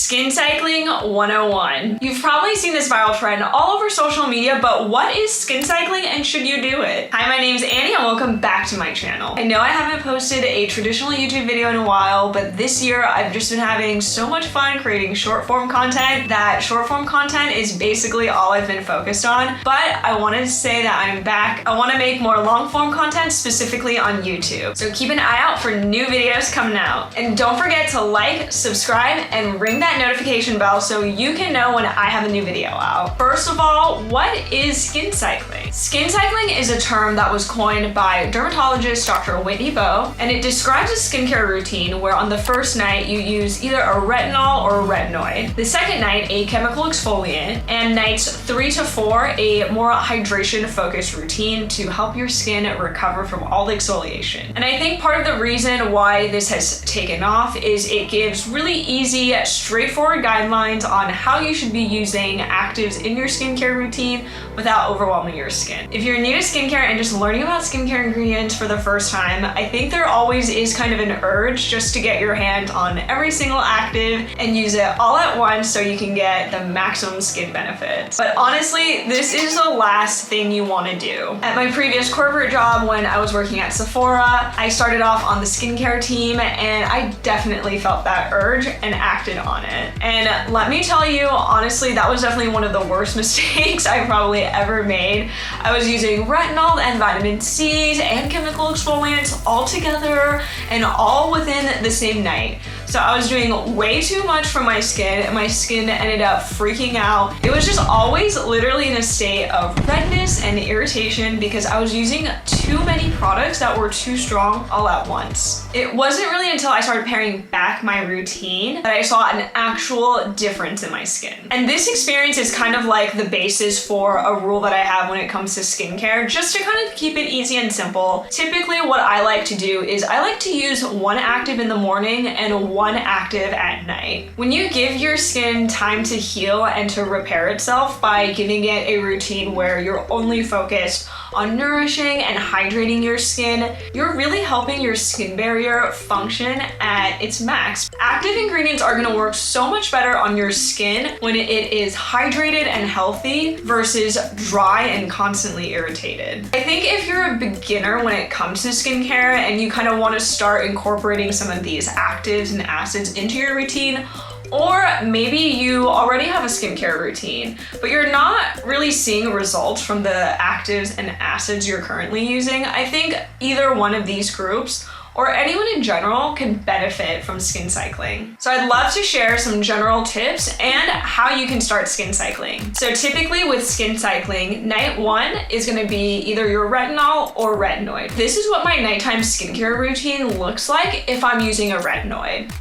Skin cycling 101. You've probably seen this viral trend all over social media, but what is skin cycling and should you do it? Hi, my name's Annie and welcome back to my channel. I know I haven't posted a traditional YouTube video in a while, but this year I've just been having so much fun creating short form content that short form content is basically all I've been focused on. But I wanted to say that I'm back. I want to make more long form content specifically on YouTube. So keep an eye out for new videos coming out. And don't forget to like, subscribe, and ring that notification bell so you can know when I have a new video out. First of all, what is skin cycling? Skin cycling is a term that was coined by dermatologist Dr. Whitney Baume, and it describes a skincare routine where on the first night you use either a retinol or a retinoid, the second night a chemical exfoliant, and nights 3 to 4 a more hydration focused routine to help your skin recover from all the exfoliation. And I think part of the reason why this has taken off is it gives really easy, straightforward guidelines on how you should be using actives in your skincare routine without overwhelming your skin. If you're new to skincare and just learning about skincare ingredients for the first time, I think there always is kind of an urge just to get your hand on every single active and use it all at once so you can get the maximum skin benefits. But honestly, this is the last thing you want to do. At my previous corporate job when I was working at Sephora, I started off on the skincare team and I definitely felt that urge and acted on it. And let me tell you, honestly, that was definitely one of the worst mistakes I probably ever made. I was using retinol and vitamin C's and chemical exfoliants all together and all within the same night. So I was doing way too much for my skin and my skin ended up freaking out. It was just always literally in a state of redness and irritation because I was using too many products that were too strong all at once. It wasn't really until I started paring back my routine that I saw an actual difference in my skin. And this experience is kind of like the basis for a rule that I have when it comes to skincare, just to kind of keep it easy and simple. Typically what I like to do is I like to use one active in the morning and one active at night. When you give your skin time to heal and to repair itself by giving it a routine where you're only focused on nourishing and hydrating your skin, you're really helping your skin barrier function at its max. Active ingredients are gonna work so much better on your skin when it is hydrated and healthy versus dry and constantly irritated. I think if you're a beginner when it comes to skincare and you kind of want to start incorporating some of these actives and acids into your routine, or maybe you already have a skincare routine, but you're not really seeing results from the actives and acids you're currently using, I think either one of these groups or anyone in general can benefit from skin cycling. So I'd love to share some general tips and how you can start skin cycling. So typically with skin cycling, night 1 is gonna be either your retinol or retinoid. This is what my nighttime skincare routine looks like if I'm using a retinoid.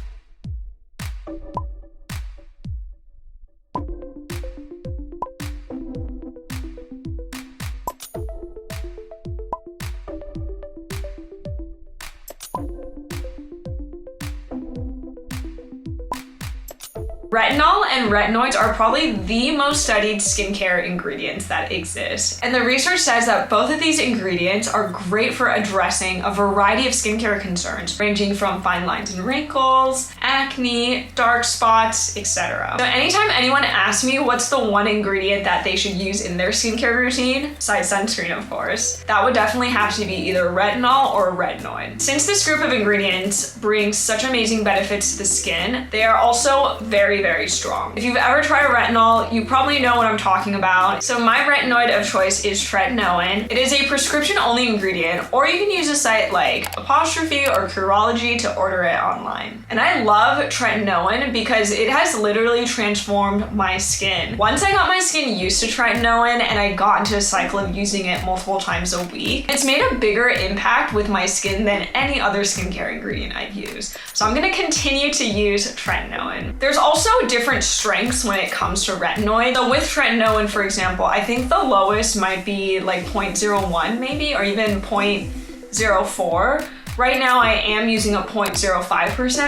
Retinol and retinoids are probably the most studied skincare ingredients that exist. And the research says that both of these ingredients are great for addressing a variety of skincare concerns, ranging from fine lines and wrinkles, acne, dark spots, etc. So anytime anyone asks me what's the one ingredient that they should use in their skincare routine, besides sunscreen of course, that would definitely have to be either retinol or retinoid. Since this group of ingredients brings such amazing benefits to the skin, they are also very strong. If you've ever tried a retinol, you probably know what I'm talking about. So my retinoid of choice is tretinoin. It is a prescription only ingredient, or you can use a site like Apostrophe or Curology to order it online. And I love tretinoin because it has literally transformed my skin. Once I got my skin used to tretinoin and I got into a cycle of using it multiple times a week, it's made a bigger impact with my skin than any other skincare ingredient I've used. So I'm gonna continue to use tretinoin. There's also different strengths when it comes to retinoid. So with tretinoin, for example, I think the lowest might be like 0.01 maybe, or even 0.04. Right now I am using a 0.05%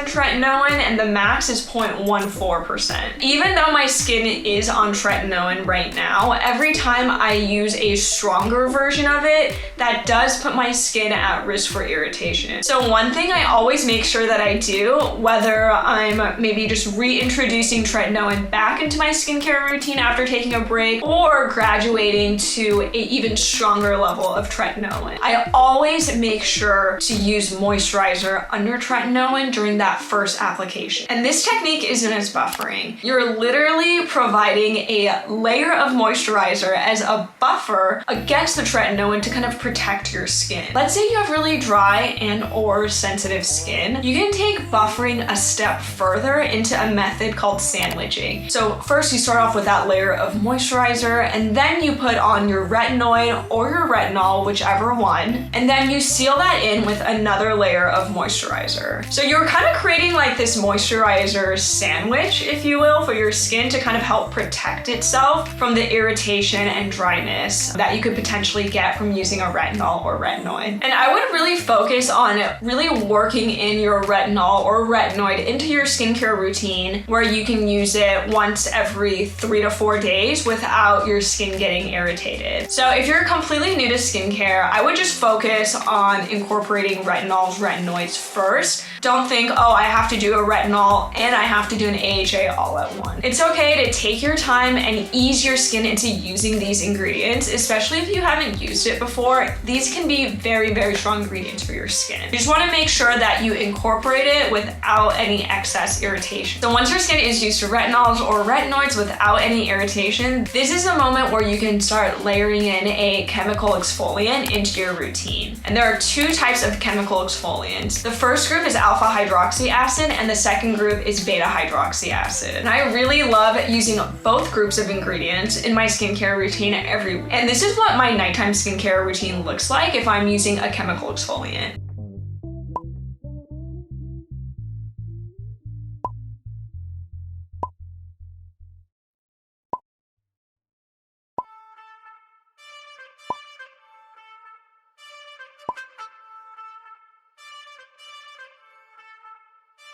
tretinoin and the max is 0.14%. Even though my skin is on tretinoin right now, every time I use a stronger version of it, that does put my skin at risk for irritation. So one thing I always make sure that I do, whether I'm maybe just reintroducing tretinoin back into my skincare routine after taking a break or graduating to an even stronger level of tretinoin, I always make sure to use moisturizer under tretinoin during that first application. And this technique is known as buffering. You're literally providing a layer of moisturizer as a buffer against the tretinoin to kind of protect your skin. Let's say you have really dry and or sensitive skin. You can take buffering a step further into a method called sandwiching. So first you start off with that layer of moisturizer and then you put on your retinoid or your retinol, whichever one, and then you seal that in with another layer of moisturizer. So you're kind of creating like this moisturizer sandwich, if you will, for your skin to kind of help protect itself from the irritation and dryness that you could potentially get from using a retinol or retinoid. And I would really focus on really working in your retinol or retinoid into your skincare routine where you can use it once every 3 to 4 days without your skin getting irritated. So if you're completely new to skincare, I would just focus on incorporating retinols, retinoids first. Don't think, oh, I have to do a retinol and I have to do an AHA all at once. It's okay to take your time and ease your skin into using these ingredients, especially if you haven't used it before. These can be very, very strong ingredients for your skin. You just want to make sure that you incorporate it without any excess irritation. So once your skin is used to retinols or retinoids without any irritation, this is a moment where you can start layering in a chemical exfoliant into your routine. And there are two types of chemical exfoliants. The first group is alpha hydroxy acid and the second group is beta hydroxy acid. And I really love using both groups of ingredients in my skincare routine every week. And this is what my nighttime skincare routine looks like if I'm using a chemical exfoliant.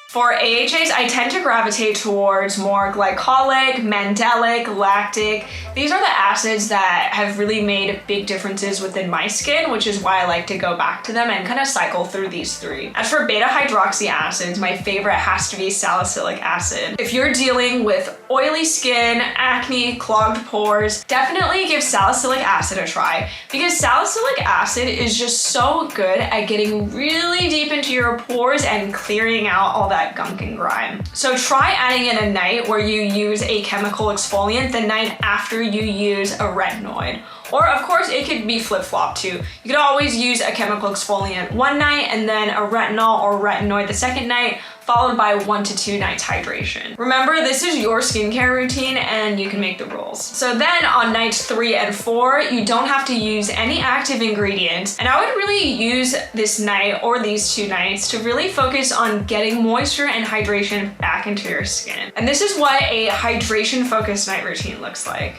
For AHAs, I tend to gravitate towards more glycolic, mandelic, lactic. These are the acids that have really made big differences within my skin, which is why I like to go back to them and kind of cycle through these three. As for beta hydroxy acids, my favorite has to be salicylic acid. If you're dealing with oily skin, acne, clogged pores, definitely give salicylic acid a try because salicylic acid is just so good at getting really deep into your pores and clearing out all that gunk and grime. So try adding in a night where you use a chemical exfoliant the night after you use a retinoid. Or of course it could be flip-flop too. You could always use a chemical exfoliant one night and then a retinol or retinoid the second night, followed by 1 to 2 nights hydration. Remember, this is your skincare routine and you can make the rules. So then on nights 3 and 4, you don't have to use any active ingredients. And I would really use this night or these 2 nights to really focus on getting moisture and hydration back into your skin. And this is what a hydration focused night routine looks like.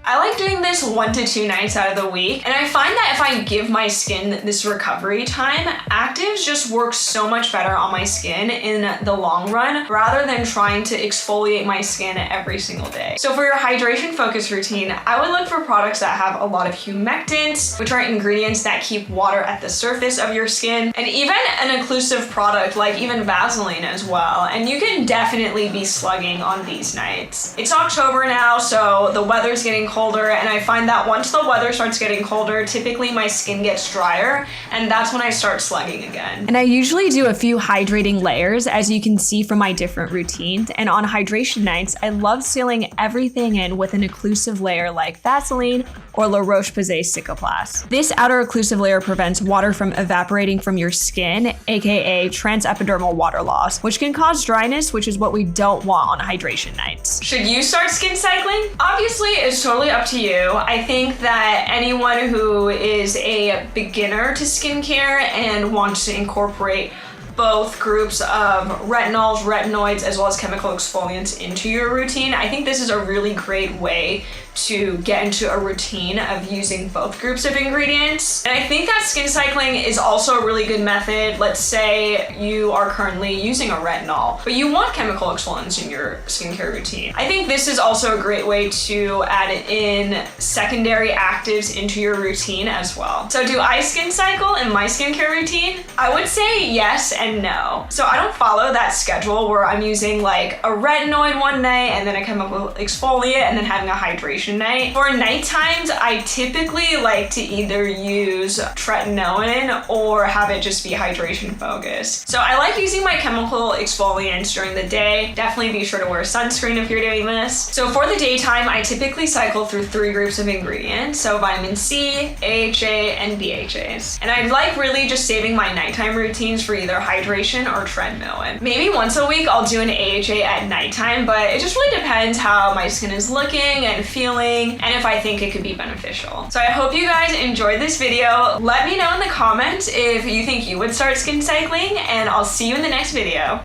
I like doing this 1 to 2 nights out of the week, and I find that if I give my skin this recovery time, actives just work so much better on my skin in the long run rather than trying to exfoliate my skin every single day. So for your hydration focus routine, I would look for products that have a lot of humectants, which are ingredients that keep water at the surface of your skin, and even an occlusive product like even Vaseline as well. And you can definitely be slugging on these nights. It's October now, so the weather's getting colder, and I find that once the weather starts getting colder, typically my skin gets drier, and that's when I start slugging again. And I usually do a few hydrating layers, as you can see from my different routines. And on hydration nights, I love sealing everything in with an occlusive layer like Vaseline or La Roche-Posay Cicaplast. This outer occlusive layer prevents water from evaporating from your skin, aka transepidermal water loss, which can cause dryness, which is what we don't want on hydration nights. Should you start skin cycling? Obviously, it's totally totally up to you. I think that anyone who is a beginner to skincare and wants to incorporate both groups of retinols, retinoids, as well as chemical exfoliants into your routine, I think this is a really great way to get into a routine of using both groups of ingredients. And I think that skin cycling is also a really good method. Let's say you are currently using a retinol, but you want chemical exfoliants in your skincare routine. I think this is also a great way to add in secondary actives into your routine as well. So do I skin cycle in my skincare routine? I would say yes and no. So I don't follow that schedule where I'm using like a retinoid one night and then a chemical exfoliant and then having a hydration night. For night times, I typically like to either use tretinoin or have it just be hydration focused. So I like using my chemical exfoliants during the day. Definitely be sure to wear sunscreen if you're doing this. So for the daytime, I typically cycle through 3 groups of ingredients. So vitamin C, AHA, and BHAs. And I like really just saving my nighttime routines for either hydration or tretinoin. Maybe once a week I'll do an AHA at nighttime, but it just really depends how my skin is looking and feeling and if I think it could be beneficial. So I hope you guys enjoyed this video. Let me know in the comments if you think you would start skin cycling, and I'll see you in the next video.